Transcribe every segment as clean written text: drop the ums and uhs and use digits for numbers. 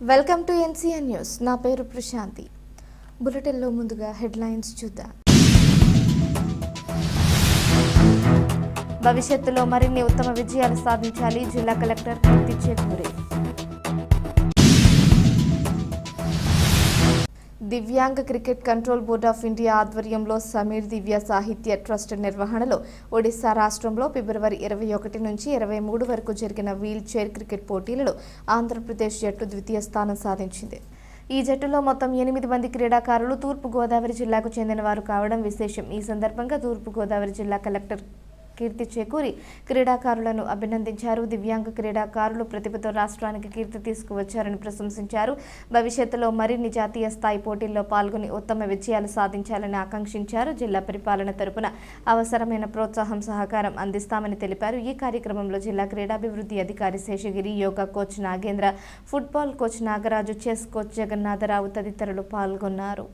Welcome to NCN news. నా పేరు ప్రశాంతి. బులెటిన్లో ముందుగా హెడ్లైన్స్ చూద్దాం. భవిష్యత్తులో మరిన్ని ఉత్తమ విజయాలు సాధించాలి జిల్లా కలెక్టర్ కీర్తి చేకూరి. దివ్యాంగ cricket control board of India ఆధ్వర్యంలో సమీర్ దివ్య సాహిత్య ట్రస్ట్ నిర్వహణలో ఒడిశా రాష్ట్రంలో ఫిబ్రవరి 21 నుంచి 23 వరకు జరిగిన వీల్ చైర్ క్రికెట్ పోటీలలో ఆంధ్రప్రదేశ్ జట్టు ద్వితీయ స్థానం సాధించింది. ఈ జట్టులో మొత్తం 8 మంది క్రీడాకారులు తూర్పు గోదావరి జిల్లాకు చెందిన వారు కావడం విశేషం. ఈ సందర్భంగా తూర్పు గోదావరి జిల్లా కలెక్టర్ కీర్తి చేకూరి క్రీడాకారులను అభినందించారు. దివ్యాంగ క్రీడాకారులు ప్రతిభతో రాష్ట్రానికి కీర్తి తీసుకువచ్చారని ప్రశంసించారు. భవిష్యత్తులో మరిన్ని జాతీయ స్థాయి పోటీల్లో పాల్గొని ఉత్తమ విజయాలు సాధించాలని ఆకాంక్షించారు. జిల్లా పరిపాలన తరపున అవసరమైన ప్రోత్సాహం సహకారం అందిస్తామని తెలిపారు. ఈ కార్యక్రమంలో జిల్లా క్రీడాభివృద్ధి అధికారి Seshagiri, yoga coach Nagendra, football coach Nagaraju, chess coach Jagannatharao తదితరులు పాల్గొన్నారు.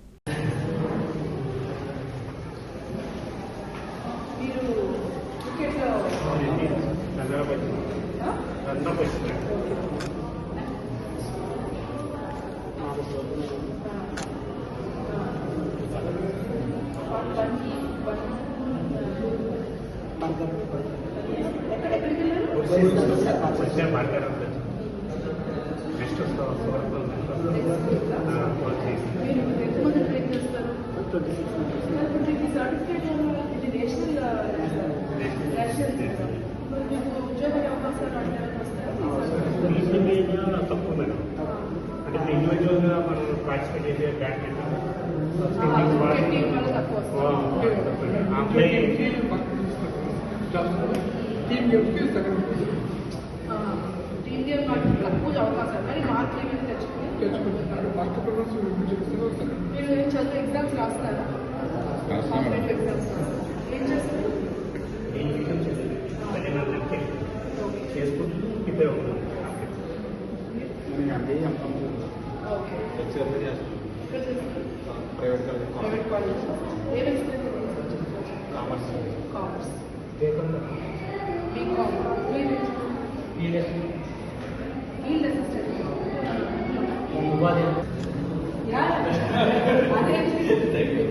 తక్కువ మేడం, అంటే ఇండివిజువల్గా మనం పార్టిసిపేట్ చేసే బ్యాడ్మింటన్ తక్కువ అవకాశాలు కానీ మార్కులు తెచ్చుకుంటున్నారు. మీరు చదువు ఎగ్జామ్స్ రాస్తారా? ఎగ్జామ్స్ ఏం చేస్తారు? చేసుకుంటూ ప్రిపేర్ అవుతుంది. Private college commerce BCom field assistant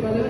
అదే